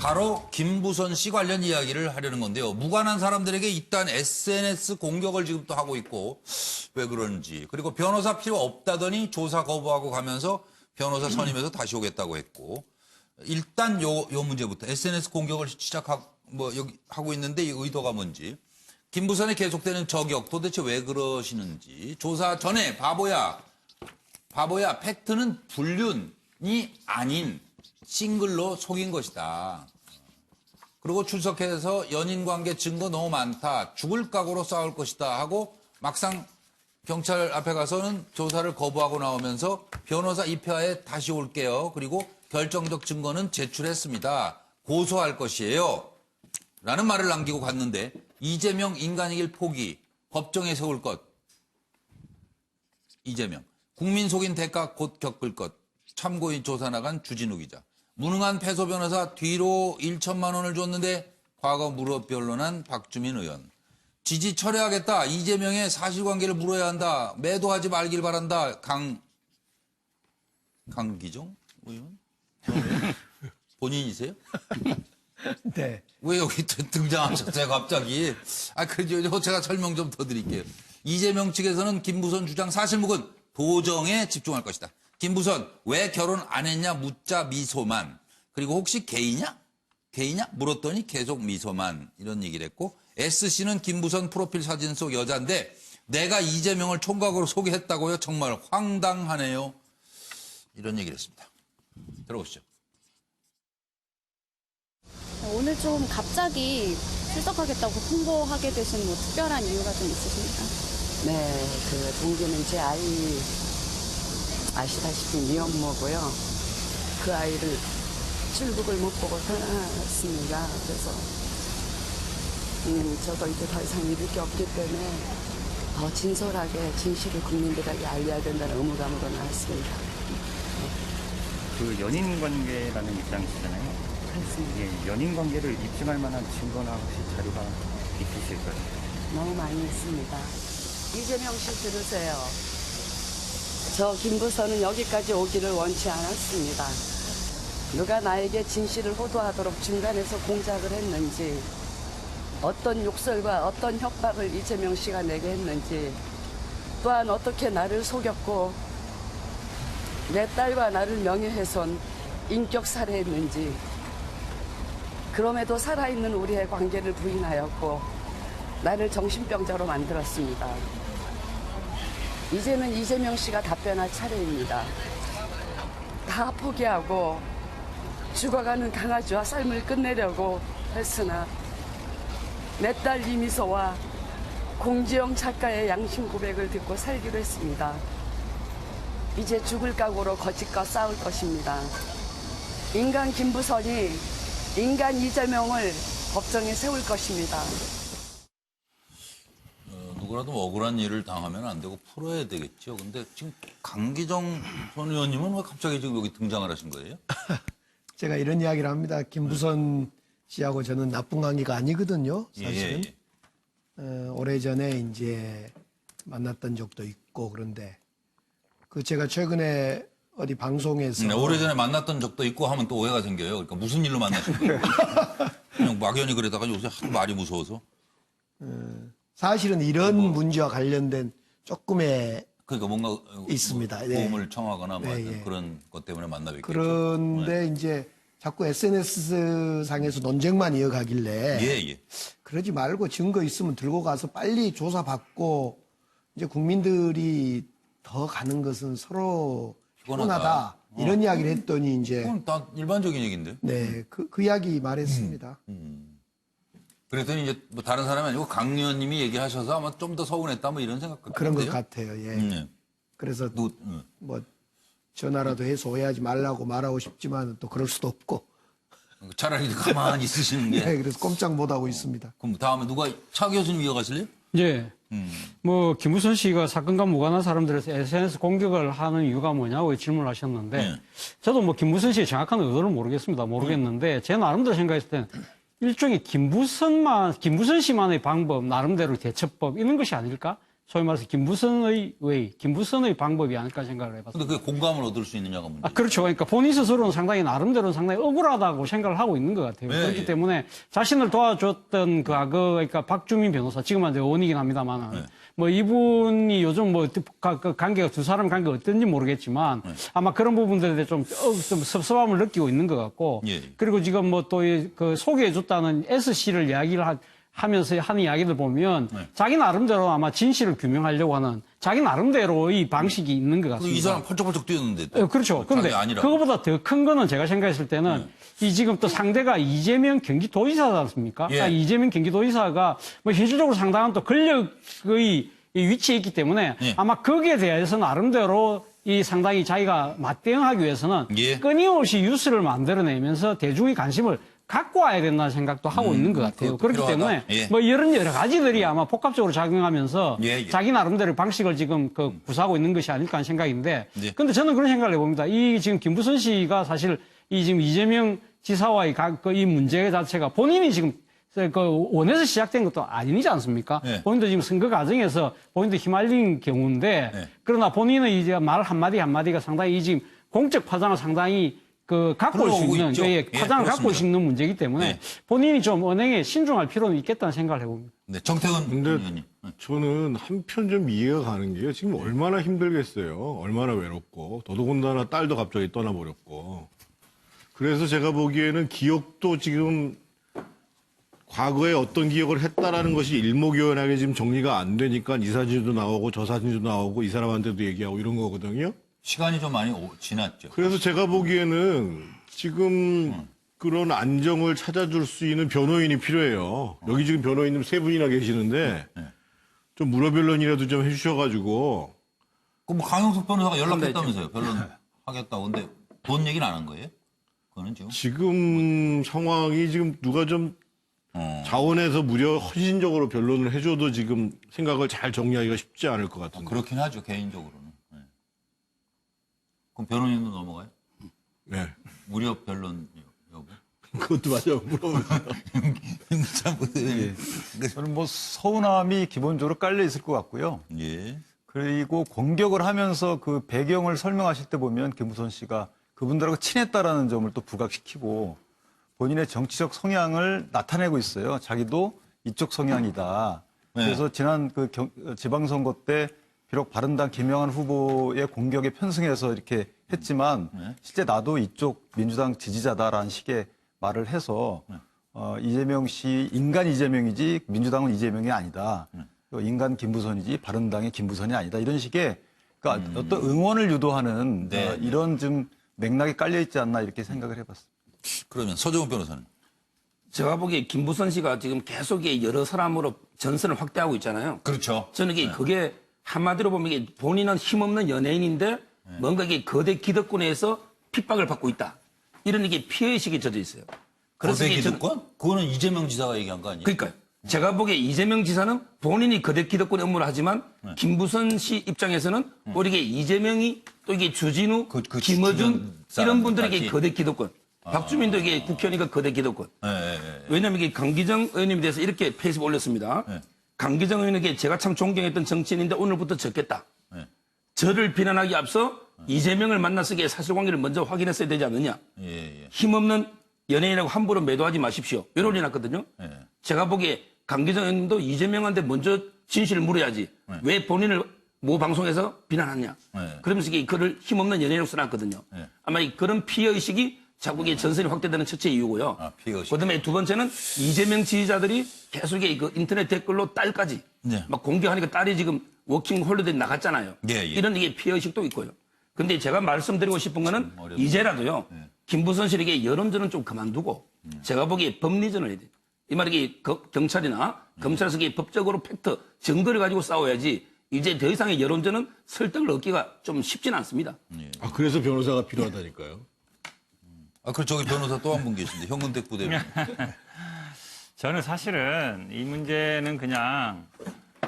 바로 김부선 씨 관련 이야기를 하려는 건데요. 무관한 사람들에게 일단 SNS 공격을 지금 또 하고 있고 왜 그런지. 그리고 변호사 필요 없다더니 조사 거부하고 가면서 변호사 선임해서 다시 오겠다고 했고. 일단 요 문제부터 SNS 공격을 하고 있는데 이 의도가 뭔지. 김부선의 계속되는 저격 도대체 왜 그러시는지. 조사 전에 바보야 팩트는 불륜이 아닌 싱글로 속인 것이다. 그리고 출석해서 연인관계 증거 너무 많다. 죽을 각오로 싸울 것이다 하고 막상 경찰 앞에 가서는 조사를 거부하고 나오면서 변호사 입회하에 다시 올게요. 그리고 결정적 증거는 제출했습니다. 고소할 것이에요. 라는 말을 남기고 갔는데 이재명 인간이길 포기, 법정에 세울 것. 이재명. 국민 속인 대가 곧 겪을 것. 참고인 조사 나간 주진우 기자. 무능한 패소 변호사 뒤로 1천만 원을 줬는데 과거 무릎 변론한 박주민 의원. 지지 철회하겠다. 이재명의 사실관계를 물어야 한다. 매도하지 말길 바란다. 강기정 의원? 본인이세요? 네. 왜 여기 등장하셨어요, 갑자기? 그래도 제가 설명 좀 더 드릴게요. 이재명 측에서는 김부선 주장 사실무근 도정에 집중할 것이다. 김부선 왜 결혼 안 했냐 묻자 미소만. 그리고 혹시 게이냐? 물었더니 계속 미소만. 이런 얘기를 했고 S씨는 김부선 프로필 사진 속 여자인데 내가 이재명을 총각으로 소개했다고요? 정말 황당하네요. 이런 얘기를 했습니다. 들어보시죠. 오늘 좀 갑자기 출석하겠다고 통보하게 되신 뭐 특별한 이유가 좀 있으십니까? 네, 그 동기는 제 아이 아시다시피 미혼모고요. 그 아이를 출국을 못 보고 떠났습니다. 그래서 저도 이제 더 이상 잃을 게 없기 때문에 더 진솔하게 진실을 국민들에게 알려야 된다는 의무감으로 나왔습니다. 그 연인 관계라는 입장이시잖아요. 그렇습니다. 예, 연인 관계를 입증할 만한 증거나 혹시 자료가 있으실까요? 너무 많이 있습니다. 이재명 씨 들으세요. 저 김부선은 여기까지 오기를 원치 않았습니다. 누가 나에게 진실을 호도하도록 중간에서 공작을 했는지, 어떤 욕설과 어떤 협박을 이재명 씨가 내게 했는지, 또한 어떻게 나를 속였고 내 딸과 나를 명예훼손, 인격 살해했는지, 그럼에도 살아있는 우리의 관계를 부인하였고 나를 정신병자로 만들었습니다. 이제는 이재명 씨가 답변할 차례입니다. 다 포기하고 죽어가는 강아지와 삶을 끝내려고 했으나 내 딸 이미소와 공지영 작가의 양심 고백을 듣고 살기로 했습니다. 이제 죽을 각오로 거짓과 싸울 것입니다. 인간 김부선이 인간 이재명을 법정에 세울 것입니다. 누구라도 억울한 일을 당하면 안 되고 풀어야 되겠죠. 근데 지금 강기정 전 의원님은 왜 갑자기 지금 여기 등장을 하신 거예요? 제가 이런 이야기를 합니다. 김부선 씨하고 저는 나쁜 관계가 아니거든요. 사실은. 오래전에 이제 만났던 적도 있고 그런데 그 제가 최근에 어디 방송에서 오래전에 만났던 적도 있고 하면 또 오해가 생겨요. 그러니까 무슨 일로 만나신 거예요? 그냥 막연히 그러다가 요새 하도 말이 무서워서. 사실은 이런 문제와 관련된 조금의 그러니까 뭔가 있습니다. 도움을 청하거나 뭐 네, 예. 그런 것 때문에 만나 뵙겠죠. 그런데 이제 자꾸 SNS 상에서 논쟁만 이어가길래 예. 그러지 말고 증거 있으면 들고 가서 빨리 조사받고 이제 국민들이 더 가는 것은 서로 피곤하다. 이런 이야기를 했더니 이제 그건 다 일반적인 얘기인데. 네, 그 이야기 말했습니다. 그랬더니 이제 뭐 다른 사람이 아니고 강 의원님이 얘기하셔서 아마 좀 더 서운했다 뭐 이런 생각 그런 것 같은데요? 같아요. 예. 그래서 뭐 전화라도 해서 오해하지 말라고 말하고 싶지만 또 그럴 수도 없고. 차라리 가만히 있으시는 게. 네, 그래서 꼼짝 못 하고 있습니다. 그럼 다음에 누가 차 교수님 이어가실래요? 예. 뭐 김부선 씨가 사건과 무관한 사람들에서 SNS 공격을 하는 이유가 뭐냐고 질문을 하셨는데 저도 뭐 김부선 씨의 정확한 의도를 모르겠는데 제 나름대로 생각했을 때는 일종의 김부선 씨만의 방법, 나름대로 대처법 이런 것이 아닐까 소위 말해서 김부선의 방법이 아닐까 생각을 해봤습니다. 근데 그게 공감을 얻을 수 있느냐가 문제. 그렇죠. 그러니까 본인 스스로는 상당히 나름대로는 상당히 억울하다고 생각을 하고 있는 것 같아요. 네, 그렇기 예. 때문에 자신을 도와줬던 그러니까 박주민 변호사, 지금은 이제 의원이긴 합니다만, 네. 뭐 이분이 요즘 뭐 관계가 두 사람 관계가 어떤지 모르겠지만 아마 그런 부분들에 대해 좀 섭섭함을 느끼고 있는 것 같고, 예. 그리고 지금 뭐 또 그 소개해줬다는 SC를 이야기를 하면서 하는 이야기들 보면 자기 나름대로 아마 진실을 규명하려고 하는 자기 나름대로의 방식이 있는 것 그리고 같습니다. 이 사람 펄쩍펄쩍 뛰었는데. 또. 그렇죠. 근데 자기 아니라고. 그거보다 더 큰 거는 제가 생각했을 때는 이 지금 또 상대가 이재명 경기도지사지 않습니까? 예. 이재명 경기도지사가 뭐 현실적으로 상당한 또 권력의 이 위치에 있기 때문에 예. 아마 거기에 대해서 나름대로 이 상당히 자기가 맞대응하기 위해서는 예. 끊임없이 뉴스를 만들어내면서 대중의 관심을 갖고 와야 된다는 생각도 하고 있는 것 같아요. 그것도 그렇기 필요하다. 때문에 예. 뭐 이런 여러 가지들이 아마 복합적으로 작용하면서 예, 예. 자기 나름대로 방식을 지금 구사하고 있는 것이 아닐까 하는 생각인데 예. 근데 저는 그런 생각을 해봅니다. 이 지금 김부선 씨가 사실 이 지금 이재명 지사와의 이 문제 자체가 본인이 지금 그 원에서 시작된 것도 아니지 않습니까? 예. 본인도 지금 선거 과정에서 본인도 휘말린 경우인데 예. 그러나 본인은 이제 말 한마디 한마디가 상당히 지금 공적 파장을 상당히 갖고 올 수 들어오고 있는 있죠. 예, 파장을 예, 갖고 올 수 있는 문제이기 때문에 예. 본인이 좀 은행에 신중할 필요는 있겠다는 생각을 해봅니다. 네, 정태근 근데 의원님. 저는 한편 좀 이해가 가는 게요. 지금 얼마나 힘들겠어요. 얼마나 외롭고. 더더군다나 딸도 갑자기 떠나버렸고. 그래서 제가 보기에는 기억도 지금 과거에 어떤 기억을 했다라는 것이 일목요연하게 지금 정리가 안 되니까 이 사진도 나오고 저 사진도 나오고 이 사람한테도 얘기하고 이런 거거든요. 시간이 좀 많이 지났죠. 그래서 제가 보기에는 지금 그런 안정을 찾아줄 수 있는 변호인이 필요해요. 여기 지금 변호인님 3분이나 계시는데 좀 물어변론이라도 좀 해주셔가지고 그럼 뭐 강용석 변호사가 연락했다면서요. 변론 하겠다고. 근데 돈 얘기는 안 한 거예요? 그거는 지금. 지금 상황이 지금 누가 좀 자원에서 무려 헌신적으로 변론을 해줘도 지금 생각을 잘 정리하기가 쉽지 않을 것 같은데. 그렇긴 하죠, 개인적으로는. 네. 그럼 변호인도 넘어가요? 네. 무료 변론 여부? 그것도 맞아. 물어보세요. 저는 뭐 서운함이 기본적으로 깔려 있을 것 같고요. 예. 그리고 공격을 하면서 그 배경을 설명하실 때 보면 김부선 씨가 그분들하고 친했다라는 점을 또 부각시키고 본인의 정치적 성향을 나타내고 있어요. 자기도 이쪽 성향이다. 네. 그래서 지난 그 지방선거 때 비록 바른당 김영환 후보의 공격에 편승해서 이렇게 했지만 실제 나도 이쪽 민주당 지지자다라는 식의 말을 해서 이재명 씨 인간 이재명이지 민주당은 이재명이 아니다. 인간 김부선이지 바른당의 김부선이 아니다. 이런 식의 그러니까 어떤 응원을 유도하는 네. 이런 좀 맥락이 깔려 있지 않나 이렇게 생각을 해봤습니다. 그러면 서정훈 변호사는? 제가 보기에 김부선 씨가 지금 계속 여러 사람으로 전선을 확대하고 있잖아요. 그렇죠. 저는 그게 한마디로 보면 이게 본인은 힘없는 연예인인데 뭔가 이게 거대 기득권에서 핍박을 받고 있다. 이런 이게 피해의식이 젖어 있어요. 거대 이게 기득권? 그거는 이재명 지사가 얘기한 거 아니에요? 그러니까요. 제가 보기에 이재명 지사는 본인이 거대 기득권의 업무를 하지만 김부선 씨 입장에서는 오히려 이게 이재명이 또 이게 주진우, 그 김어준 주변 이런 분들에게 사람들까지. 거대 기득권. 박주민도 이게 국회의원이니까 거대 기득권. 예. 왜냐하면 이게 강기정 의원님에 대해서 이렇게 페이스북 올렸습니다. 네. 강기정 의원에게 제가 참 존경했던 정치인인데 오늘부터 적겠다. 네. 저를 비난하기 앞서 이재명을 만났을 때 사실관계를 먼저 확인했어야 되지 않느냐. 예. 힘없는 연예인하고 함부로 매도하지 마십시오. 이런 올려놨거든요. 예. 제가 보기에 강기정 의원님도 이재명한테 먼저 진실을 물어야지. 왜 본인을 모 방송에서 비난하냐. 네. 그러면서 이게 글을 힘없는 연예인으로 써놨거든요. 네. 아마 그런 피해의식이 자꾸 이게 전선이 확대되는 첫째 이유고요. 아, 피해의식. 그다음에 두 번째는 이재명 지지자들이 계속 그 인터넷 댓글로 딸까지 네. 막 공격하니까 딸이 지금 워킹 홀리데이 나갔잖아요. 예. 이런 이게 피해의식도 있고요. 근데 제가 말씀드리고 싶은 거는 어렵네. 이제라도요. 김부선 씨에게 여론전은 좀 그만두고 제가 보기에 법리전을 해야 돼요. 이 말이 경찰이나 검찰에서 이게 법적으로 팩트, 증거를 가지고 싸워야지 이제 더 이상의 여론전은 설득을 얻기가 좀 쉽지는 않습니다. 아, 그래서 변호사가 필요하다니까요. 그리고 저기 변호사 또 한 분 계신데, 현근택 부대변인. 저는 사실은 이 문제는 그냥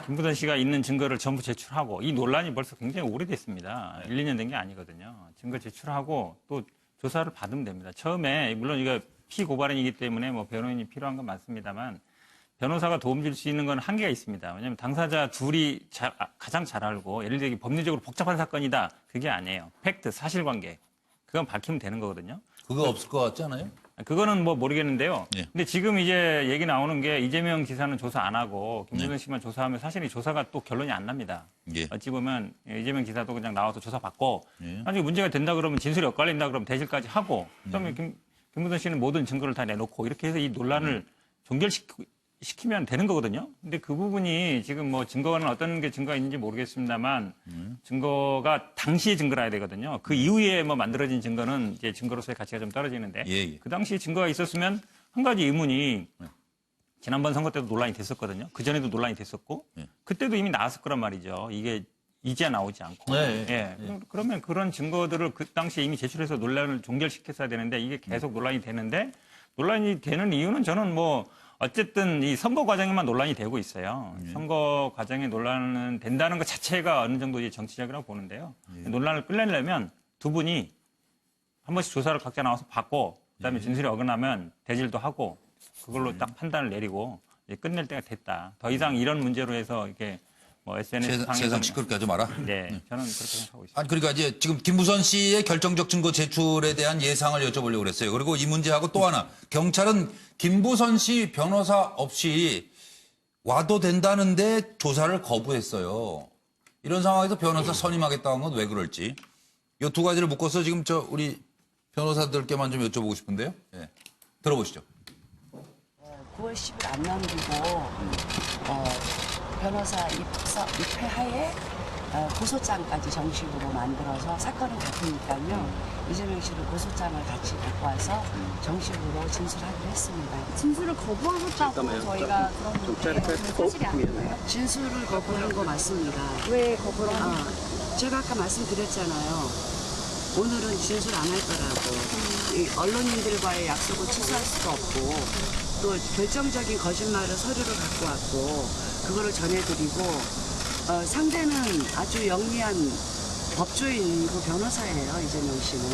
김부선 씨가 있는 증거를 전부 제출하고 이 논란이 벌써 굉장히 오래됐습니다. 1, 2년 된 게 아니거든요. 증거 제출하고 또 조사를 받으면 됩니다. 처음에 물론 이거 피고발인이기 때문에 뭐 변호인이 필요한 건 맞습니다만 변호사가 도움 줄 수 있는 건 한계가 있습니다. 왜냐하면 당사자 둘이 가장 잘 알고 예를 들어 법리적으로 복잡한 사건이다. 그게 아니에요. 팩트, 사실관계. 그건 밝히면 되는 거거든요. 그거 없을 것 같지 않아요? 그거는 뭐 모르겠는데요. 예. 근데 지금 이제 얘기 나오는 게 이재명 지사는 조사 안 하고 김부선 씨만 조사하면 사실 이 조사가 또 결론이 안 납니다. 예. 어찌 보면 이재명 지사도 그냥 나와서 조사 받고 예. 나중에 문제가 된다 그러면 진술이 엇갈린다 그러면 대질까지 하고 그다음에 김부선 씨는 모든 증거를 다 내놓고 이렇게 해서 이 논란을 종결시키면 되는 거거든요. 근데 그 부분이 지금 뭐 증거는 어떤 게 증거가 있는지 모르겠습니다만 증거가 당시의 증거라 해야 되거든요. 그 이후에 뭐 만들어진 증거는 이제 증거로서의 가치가 좀 떨어지는데 예. 그 당시 증거가 있었으면 한 가지 의문이 지난번 선거 때도 논란이 됐었거든요. 그 전에도 논란이 됐었고 그때도 이미 나왔을 거란 말이죠. 이게 이제야 나오지 않고. 그러면 그런 증거들을 그 당시에 이미 제출해서 논란을 종결시켰어야 되는데 이게 계속 논란이 되는데 논란이 되는 이유는 저는 뭐 어쨌든 이 선거 과정에만 논란이 되고 있어요. 선거 과정에 논란은 된다는 것 자체가 어느 정도 이제 정치적이라고 보는데요. 논란을 끌려내려면 두 분이 한 번씩 조사를 각자 나와서 받고 그다음에 진술이 어긋나면 대질도 하고 그걸로 딱 판단을 내리고 이제 끝낼 때가 됐다. 더 이상 이런 문제로 해서 이렇게 뭐 SNS 세상 시끄럽게 하지 마라. 네, 저는 그렇게 생각하고 있습니다. 아니, 그러니까 이제 지금 김부선 씨의 결정적 증거 제출에 대한 예상을 여쭤보려고 그랬어요. 그리고 이 문제하고 또 하나, 경찰은 김부선 씨 변호사 없이 와도 된다는데 조사를 거부했어요. 이런 상황에서 변호사 선임하겠다는 건 왜 그럴지. 이 두 가지를 묶어서 지금 우리 변호사들께만 좀 여쭤보고 싶은데요. 예. 들어보시죠. 9월 10일 안 남기고 변호사 입회하에 고소장까지 정식으로 만들어서 사건은 같으니까요. 이재명 씨를 고소장을 같이 갖고 와서 정식으로 진술하기로 했습니다. 진술을 거부하셨다고 저희가 들었는데 사실이 아닌가요? 진술을 거부한 거 맞습니다. 왜 거부를 하나요? 제가 아까 말씀드렸잖아요. 오늘은 진술 안 할 거라고. 이 언론인들과의 약속을 취소할 수가 없고 또 결정적인 거짓말을 서류를 갖고 왔고 그거를 전해드리고 상대는 아주 영리한 법조인이고 변호사예요. 이재명 씨는.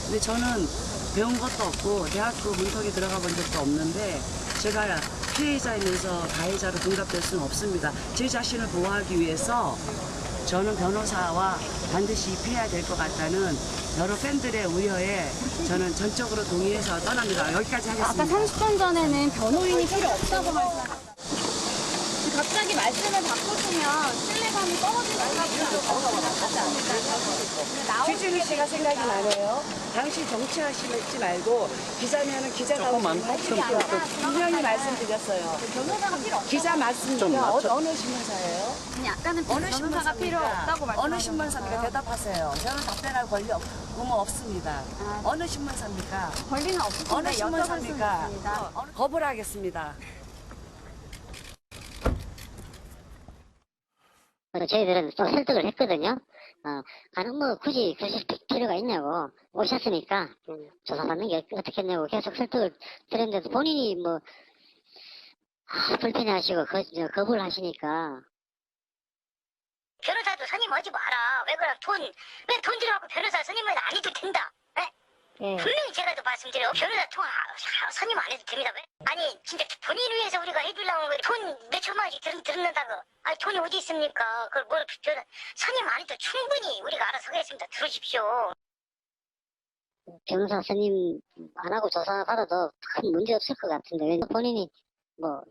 근데 저는 배운 것도 없고 대학교 문턱에 들어가 본 적도 없는데 제가 피해자이면서 가해자로 등갑될 수는 없습니다. 제 자신을 보호하기 위해서 저는 변호사와 반드시 입회해야 될 것 같다는 여러 팬들의 우려에 저는 전적으로 동의해서 떠납니다. 여기까지 하겠습니다. 아까 30분 전에는 변호인이 필요 없다고 말씀하셨어요. 갑자기 말씀을 바꾸시면 신뢰감이 떨어지는 최준희 씨가 생각이 나네요. 당시 정치하시지 말고 기자면은 기자다운 하십시오. 분명히 말씀드렸어요. 변호사가 필요 없다고 기자 맞습니까? 어느 신문사예요? 약간은 변호사가 필요 없다고 말씀하셨어요. 어느 신문사입니까? 대답하세요. 저는 답변할 권리 의무 없습니다. 어느 신문사입니까? 권리는 없으신데 어느 여쭤볼 수 신문사입니까? 있습니다. 거부를 하겠습니다. 저희들은 또 설득을 했거든요. 가는 뭐 굳이 그러실 필요가 있냐고. 오셨으니까 조사받는 게 어떻겠냐고 계속 설득을 드렸는데도 본인이 뭐 불편해하시고 거부를 하시니까. 변호사도 선임 오지 마라. 왜 그래? 왜 돈 들여갖고 변호사 선임을 안 해도 된다. 분명히 제가 또 말씀드려요. 변호사 선임 안 해도 됩니다. 왜? 아니 진짜 본인을 위해서 우리가 해주려고 돈 몇 천만 원씩 들는다고. 아니 돈이 어디 있습니까? 그걸 뭘 선임 안 해도 충분히 우리가 알아서 하겠습니다. 들으십시오. 변호사 선임 안 하고 조사 받아도 큰 문제 없을 것 같은데 본인이 뭐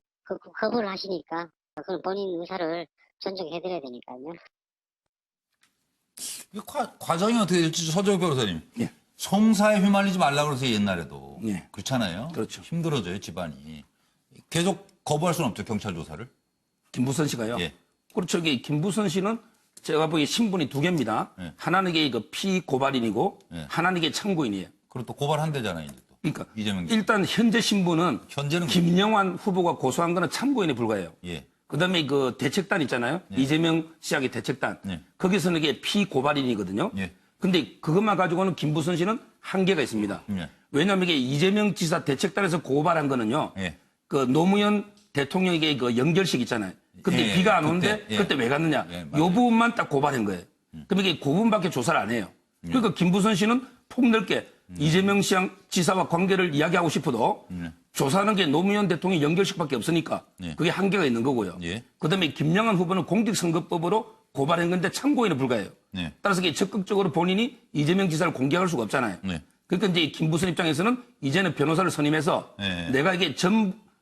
거부를 하시니까 그건 본인 의사를 존중해드려야 되니까요. 이 과정이 어떻게 될지 서정욱 변호사님. 예. 성사에 휘말리지 말라고 그래서 옛날에도. 예. 그렇잖아요. 그렇죠. 힘들어져요, 집안이. 계속 거부할 수는 없죠, 경찰 조사를. 김부선 씨가요? 예. 그렇죠. 김부선 씨는 제가 보기에 신분이 두 개입니다. 예. 하나는 이게 피고발인이고 예. 하나는 이게 참고인이에요. 그리고 또 고발한대잖아요, 이제 또. 그러니까 이재명 일단 현재 신분은 현재는 김영환 후보가 고소한 거는 참고인에 불과해요. 예. 그다음에 그 대책단 있잖아요. 이재명 씨하고 대책단. 예. 거기서는 이게 피고발인이거든요. 예. 근데 그것만 가지고는 김부선 씨는 한계가 있습니다. 예. 왜냐하면 이게 이재명 지사 대책단에서 고발한 거는요. 예. 그 노무현 대통령에게 그 연결식 있잖아요. 근데 예, 비가 안 그때, 오는데 예. 그때 왜 갔느냐. 예, 요 맞아요. 부분만 딱 고발한 거예요. 그럼 이게 그 부분밖에 조사를 안 해요. 그러니까 김부선 씨는 폭넓게 이재명 지사와 관계를 이야기하고 싶어도 조사하는 게 노무현 대통령 연결식밖에 없으니까 예. 그게 한계가 있는 거고요. 예. 그다음에 김영한 후보는 공직선거법으로 고발한 건데 참고인에 불과해요. 네. 따라서 이게 적극적으로 본인이 이재명 지사를 공격할 수가 없잖아요. 네. 그러니까 이제 김부선 입장에서는 이제는 변호사를 선임해서 네. 내가 이게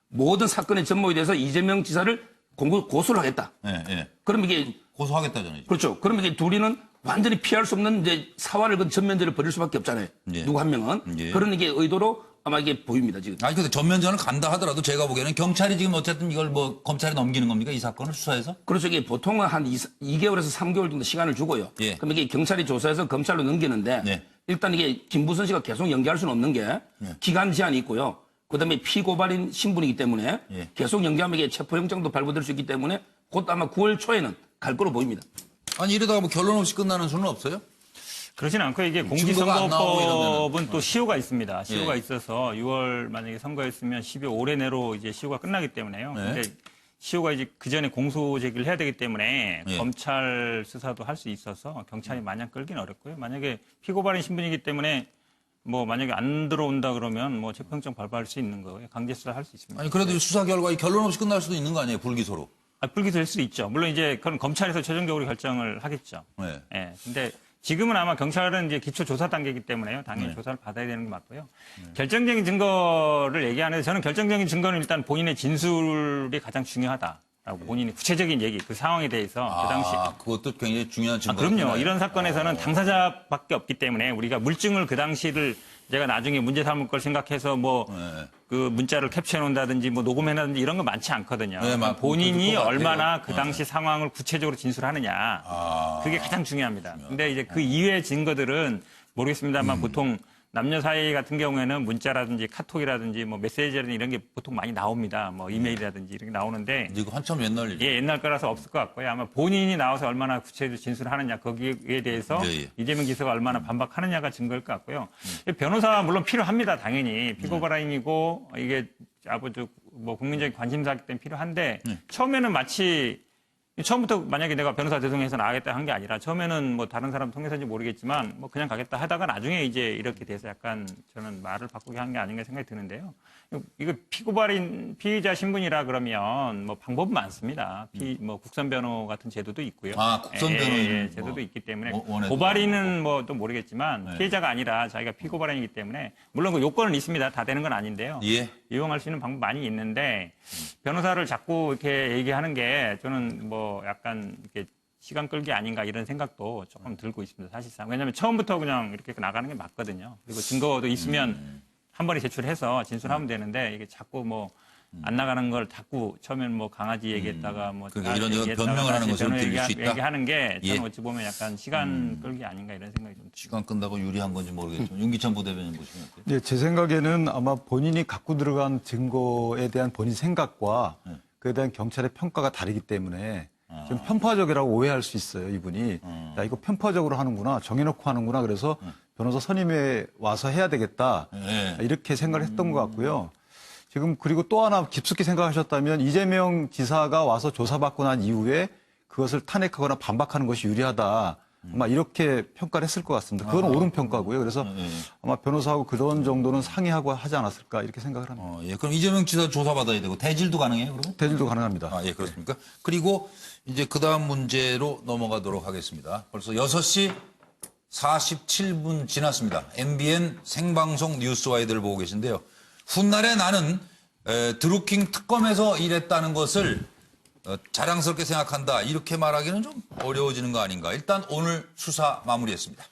모든 사건의 전모에 대해서 이재명 지사를 고소를 하겠다. 예, 예. 그럼 이게 고소하겠다잖아요. 그렇죠. 그럼 이게 둘이는 완전히 피할 수 없는 이제 사활을 그 전면전을 벌일 수밖에 없잖아요. 예. 누구 한 명은 예. 그런 이게 의도로 아마 이게 보입니다 지금. 아니, 근데 전면전을 간다 하더라도 제가 보기에는 경찰이 지금 어쨌든 이걸 뭐 검찰에 넘기는 겁니까? 이 사건을 수사해서? 그렇죠. 이게 보통은 한 2개월에서 3개월 정도 시간을 주고요. 예. 그럼 이게 경찰이 조사해서 검찰로 넘기는데 네. 일단 이게 김부선 씨가 계속 연기할 수는 없는 게 기간 제한이 있고요. 그다음에 피고발인 신분이기 때문에 예. 계속 연기하면 이게 체포영장도 발부될 수 있기 때문에 곧 아마 9월 초에는 갈 거로 보입니다. 아니, 이러다가 뭐 결론 없이 끝나는 수는 없어요? 그러진 않고 이게 증거가 안 나오고 공직선거법은 또 시효가 있습니다. 시효가 예. 있어서 6월 만약에 선거였으면 12월 올해 내로 이제 시효가 끝나기 때문에요. 네. 근데 시효가 이제 그 전에 공소 제기를 해야 되기 때문에 예. 검찰 수사도 할 수 있어서 경찰이 마냥 끌기는 어렵고요. 만약에 피고발인 신분이기 때문에 뭐 만약에 안 들어온다 그러면 뭐 체포영장 발부할 수 있는 거예요. 강제 수사할 수 있습니다. 아니, 그래도 수사 결과 결론 없이 끝날 수도 있는 거 아니에요? 불기소로. 불기소될 수도 있죠. 물론 이제 그건 검찰에서 최종적으로 결정을 하겠죠. 네. 예. 근데 지금은 아마 경찰은 이제 기초 조사 단계이기 때문에요. 당연히 네. 조사를 받아야 되는 게 맞고요. 결정적인 증거를 얘기하는데 저는 결정적인 증거는 일단 본인의 진술이 가장 중요하다라고 본인이 구체적인 얘기, 그 상황에 대해서 그 당시. 그것도 굉장히 중요한 증거. 그럼요. 이런 사건에서는 당사자밖에 없기 때문에 우리가 물증을 그 당시를 제가 나중에 문제 삼을 걸 생각해서 뭐 그 문자를 캡처해 놓는다든지 뭐 녹음해놨든지 이런 거 많지 않거든요. 네, 본인이 그럴 것 얼마나 같아요. 그 당시 상황을 구체적으로 진술하느냐. 그게 가장 중요합니다. 근데 이제 그 이외의 증거들은 모르겠습니다만 보통 남녀 사이 같은 경우에는 문자라든지 카톡이라든지 뭐 메시지라든지 이런 게 보통 많이 나옵니다. 뭐 이메일이라든지 이런 게 나오는데 이거 한참 옛날 일이죠. 예, 옛날 거라서 없을 것 같고요. 아마 본인이 나와서 얼마나 구체적으로 진술하느냐 거기에 대해서 예. 이재명 지사가 얼마나 반박하느냐가 증거일 것 같고요. 변호사 물론 필요합니다. 당연히 피고발인이고 이게 아버지 뭐 국민적인 관심사기 때문에 필요한데 처음에는 마치 처음부터 만약에 내가 변호사 대송해서 나가겠다 한 게 아니라 처음에는 뭐 다른 사람 통해서인지 모르겠지만 뭐 그냥 가겠다 하다가 나중에 이제 이렇게 돼서 약간 저는 말을 바꾸게 한 게 아닌가 생각이 드는데요. 이거 피고발인 피의자 신분이라 그러면 뭐 방법은 많습니다. 뭐 국선 변호 같은 제도도 있고요. 국선 변호인 제도도 있기 때문에 원해도 고발인은 뭐 또 모르겠지만 네. 피해자가 아니라 자기가 피고발인이기 때문에 물론 그 요건은 있습니다. 다 되는 건 아닌데요. 예. 이용할 수 있는 방법 많이 있는데 변호사를 자꾸 이렇게 얘기하는 게 저는 뭐 약간 이렇게 시간 끌기 아닌가 이런 생각도 조금 들고 있습니다. 사실상. 왜냐하면 처음부터 그냥 이렇게 나가는 게 맞거든요. 그리고 증거도 있으면 한 번에 제출해서 진술하면 되는데 이게 자꾸 뭐 안 나가는 걸 자꾸 처음엔 뭐 강아지 얘기했다가 뭐 그러니까 이런 변명을 하는 것으로 들릴 수 있다. 얘기하는 게 저는 예. 어찌 보면 약간 시간 끌기 아닌가 이런 생각이 좀 듭니다. 시간 끝나고 유리한 건지 모르겠지만 윤기찬 부대변인 보시면 어때요? 네, 제 생각에는 아마 본인이 갖고 들어간 증거에 대한 본인 생각과 그에 대한 경찰의 평가가 다르기 때문에 좀 편파적이라고 오해할 수 있어요, 이분이. 야, 이거 편파적으로 하는구나, 정해놓고 하는구나, 그래서 변호사 선임에 와서 해야 되겠다, 이렇게 생각을 했던 것 같고요. 지금 그리고 또 하나 깊숙이 생각하셨다면 이재명 지사가 와서 조사받고 난 이후에 그것을 탄핵하거나 반박하는 것이 유리하다. 아마 이렇게 평가를 했을 것 같습니다. 그건 옳은 평가고요. 그래서 아마 변호사하고 그런 정도는 상의하고 하지 않았을까 이렇게 생각을 합니다. 예. 그럼 이재명 지사 조사받아야 되고 대질도 가능해요, 그러면? 대질도 가능합니다. 예, 그렇습니까? 그리고 이제 그 다음 문제로 넘어가도록 하겠습니다. 벌써 6시 47분 지났습니다. MBN 생방송 뉴스와이드를 보고 계신데요. 훗날에 나는 드루킹 특검에서 일했다는 것을 자랑스럽게 생각한다. 이렇게 말하기는 좀 어려워지는 거 아닌가. 일단 오늘 수사 마무리했습니다.